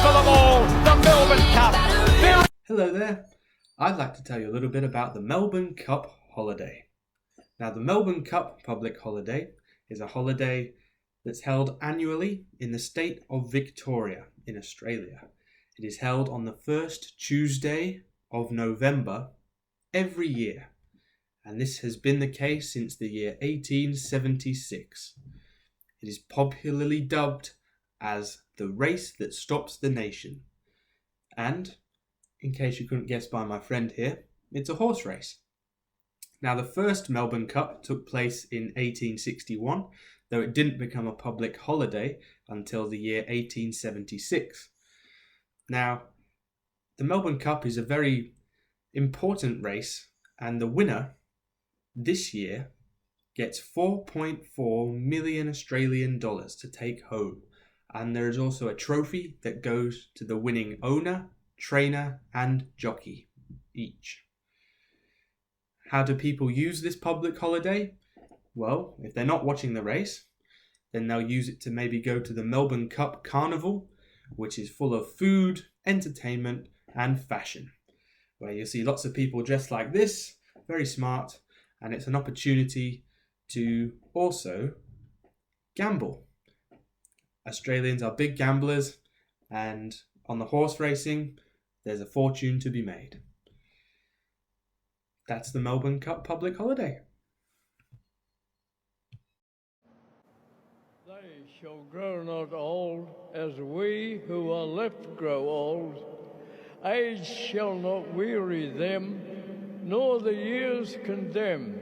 for them all, the Melbourne Cup. Hello there. I'd like to tell you a little bit about the Melbourne Cup holiday. Now, the Melbourne Cup public holiday is a holiday that's held annually in the state of Victoria in Australia. It is held on the first Tuesday of November every year, and this has been the case since the year 1876. It is popularly dubbed as the race that stops the nation. And, in case you couldn't guess by my friend here, it's a horse race. Now, the first Melbourne Cup took place in 1861, though it didn't become a public holiday until the year 1876. Now, the Melbourne Cup is a very important race, and the winner this year gets 4.4 million Australian dollars to take home. And there is also a trophy that goes to the winning owner, trainer, and jockey each. How do people use this public holiday? Well, if they're not watching the race, then they'll use it to maybe go to the Melbourne Cup Carnival, which is full of food, entertainment, and fashion, where you'll see lots of people dressed like this, very smart, and it's an opportunity to also gamble. Australians are big gamblers, and on the horse racing, there's a fortune to be made. That's the Melbourne Cup public holiday. They shall grow not old, as we who are left grow old. Age shall not weary them, nor the years condemn.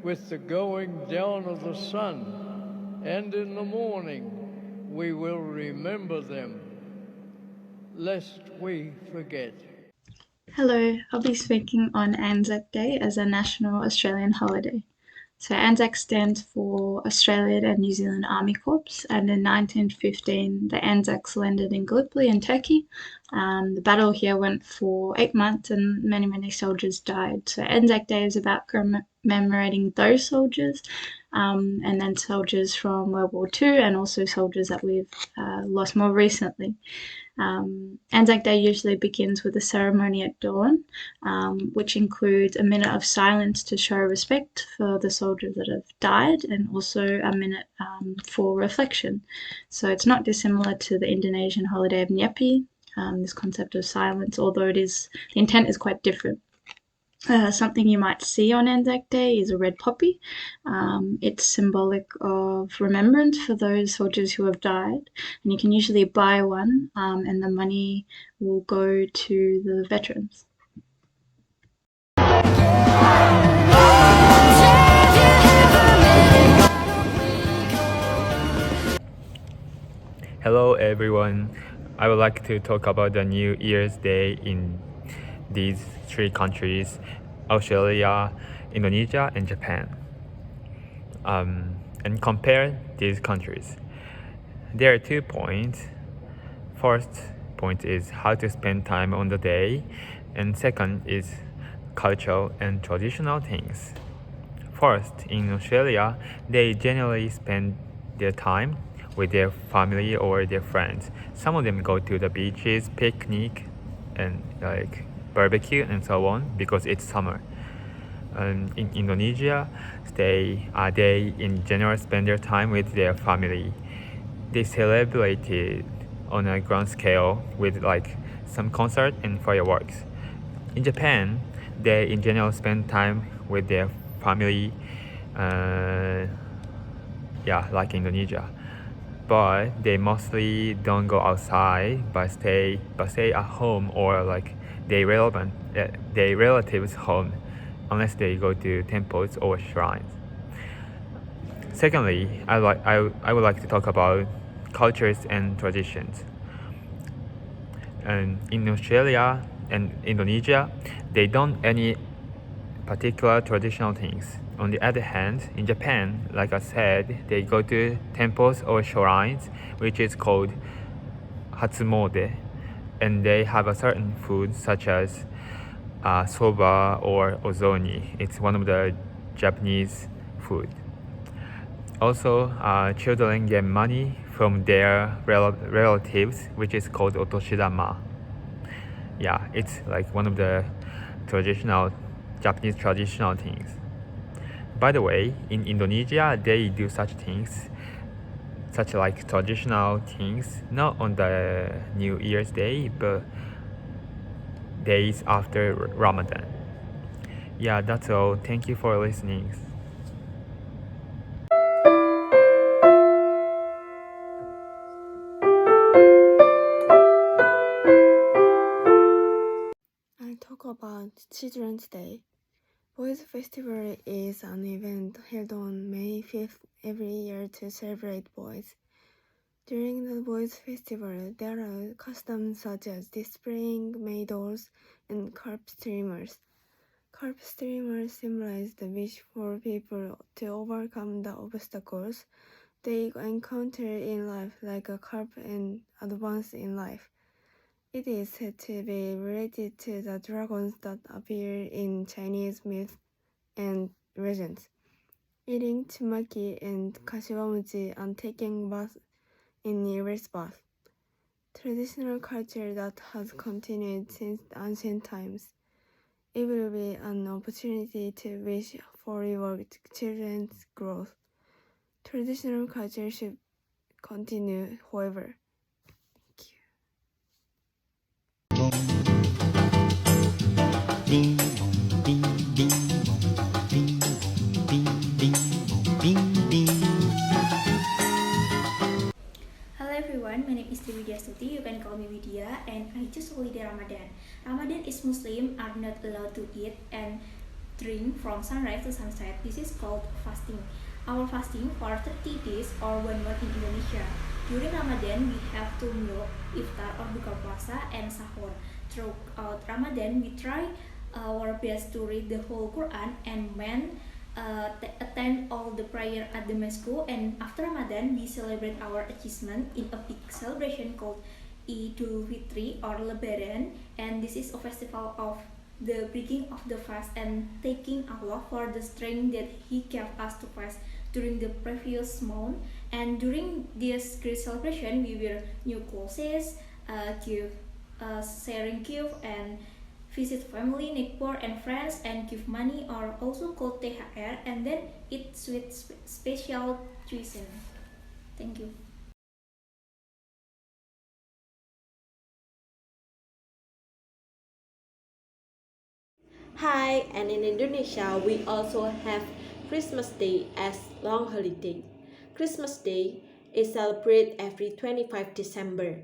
With the going down of the sun, and in the morning we will remember them, lest we forget. Hello, I'll be speaking on Anzac Day as a national Australian holiday. So Anzac stands for Australian and New Zealand Army Corps, and in 1915 the Anzacs landed in Gallipoli in Turkey. The battle here went for 8 months and many soldiers died. So Anzac Day is about commemorating those soldiers, and then soldiers from World War II and also soldiers that we've lost more recently. Anzac Day usually begins with a ceremony at dawn, which includes a minute of silence to show respect for the soldiers that have died, and also a minute for reflection. So it's not dissimilar to the Indonesian holiday of Nyepi, this concept of silence, although the intent is quite different. Something you might see on Anzac Day is a red poppy. It's symbolic of remembrance for those soldiers who have died, and you can usually buy one, and the money will go to the veterans. Hello everyone. I would like to talk about the New Year's Day in these three countries: Australia, Indonesia, and Japan, and compare these countries. There are 2 points. First point is how to spend time on the day, and second is cultural and traditional things. First, in Australia, they generally spend their time with their family or their friends. Some of them go to the beaches, picnic, and barbecue and so on because it's summer. In Indonesia, they in general spend their time with their family. They celebrate it on a grand scale with some concert and fireworks. In Japan, they in general spend time with their family, like Indonesia. But they mostly don't go outside, but stay at home or their relatives' home, unless they go to temples or shrines. Secondly, I would like to talk about cultures and traditions. And in Australia and Indonesia, they don't any particular traditional things. On the other hand, in Japan, like I said, they go to temples or shrines, which is called Hatsumode, and they have a certain food such as soba or ozoni. It's one of the Japanese food. Also, children get money from their relatives, which is called otoshidama. Yeah, it's like one of the Japanese traditional things. By the way, in Indonesia, they do such things, such like traditional things, not on the New Year's Day, but days after Ramadan. Yeah, that's all. Thank you for listening. I'll talk about Children's Day. Boys Festival is an event held on May 5th every year to celebrate boys. During the Boys Festival, there are customs such as displaying May dolls and carp streamers. Carp streamers symbolize the wish for people to overcome the obstacles they encounter in life, like a carp and advance in life. It is said to be related to the dragons that appear in Chinese myth and legends. Eating tsumaki and kashiwamuchi and taking bath in reverse bath. Traditional culture that has continued since ancient times. It will be an opportunity to wish for your children's growth. Traditional culture should continue, however. Thank you. Hello everyone, my name is Widhiastuti. You can call me Widhia, and I choose holiday Ramadan. Ramadan is Muslim are not allowed to eat and drink from sunrise to sunset. This is called fasting. Our fasting for 30 days or 1 month in Indonesia. During Ramadan, we have 2 meals, iftar or buka puasa and sahur. Throughout Ramadan, we try our best to read the whole Quran and attend all the prayer at the mosque. And after Ramadan, we celebrate our achievement in a big celebration called Idul Fitri or Lebaran. And this is a festival of the breaking of the fast and thanking Allah for the strength that He gave us to fast during the previous month. And during this great celebration, we wear new clothes, sharing gift and visit family, neighbor and friends and give money or also called THR, and then eat sweet special cuisine. Thank you. Hi, and in Indonesia we also have Christmas Day as long holiday. Christmas Day is celebrated every 25 December.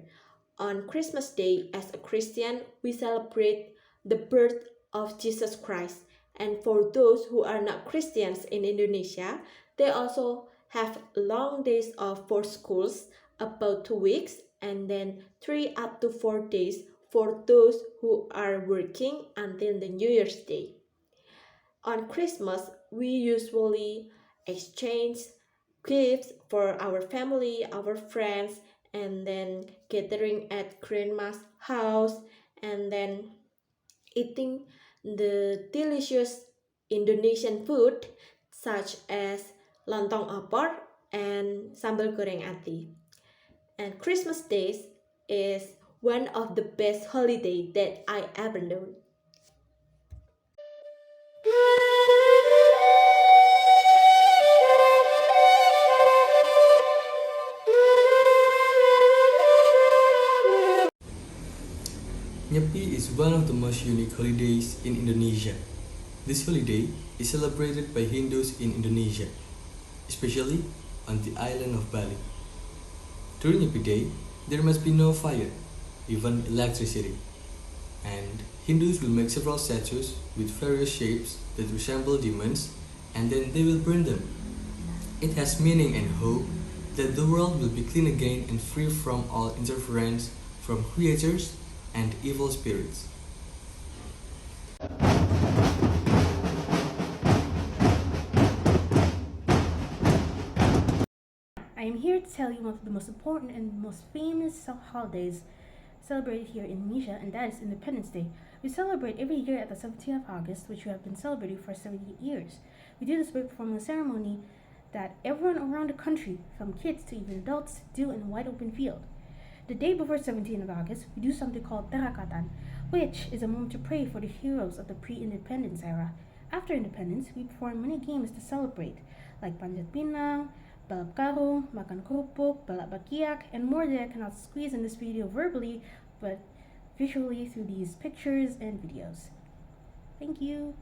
On Christmas Day, as a Christian, we celebrate the birth of Jesus Christ. And for those who are not Christians in Indonesia, they also have long days off for schools, about 2 weeks, and then 3 up to 4 days for those who are working until the New Year's Day. On Christmas, we usually exchange gifts for our family, our friends, and then gathering at grandma's house, and then eating the delicious Indonesian food such as lontong opor and sambal goreng ati. And Christmas days is one of the best holiday that I ever known. Nyepi is one of the most unique holidays in Indonesia. This holiday is celebrated by Hindus in Indonesia, especially on the island of Bali. During Nyepi Day, there must be no fire, even electricity, and Hindus will make several statues with various shapes that resemble demons, and then they will burn them. It has meaning and hope that the world will be clean again and free from all interference from creatures and evil spirits. I am here to tell you one of the most important and most famous holidays celebrated here in Indonesia, and that is Independence Day. We celebrate every year at the 17th of August, which we have been celebrating for 78 years. We do this by performing a ceremony that everyone around the country, from kids to even adults, do in a wide open field. The day before 17th of August, we do something called Terakatan, which is a moment to pray for the heroes of the pre-independence era. After independence, we perform many games to celebrate, like Panjat Pinang, Balap Karo, Makan Kerupuk, Balap Bakiak, and more that I cannot squeeze in this video verbally, but visually through these pictures and videos. Thank you!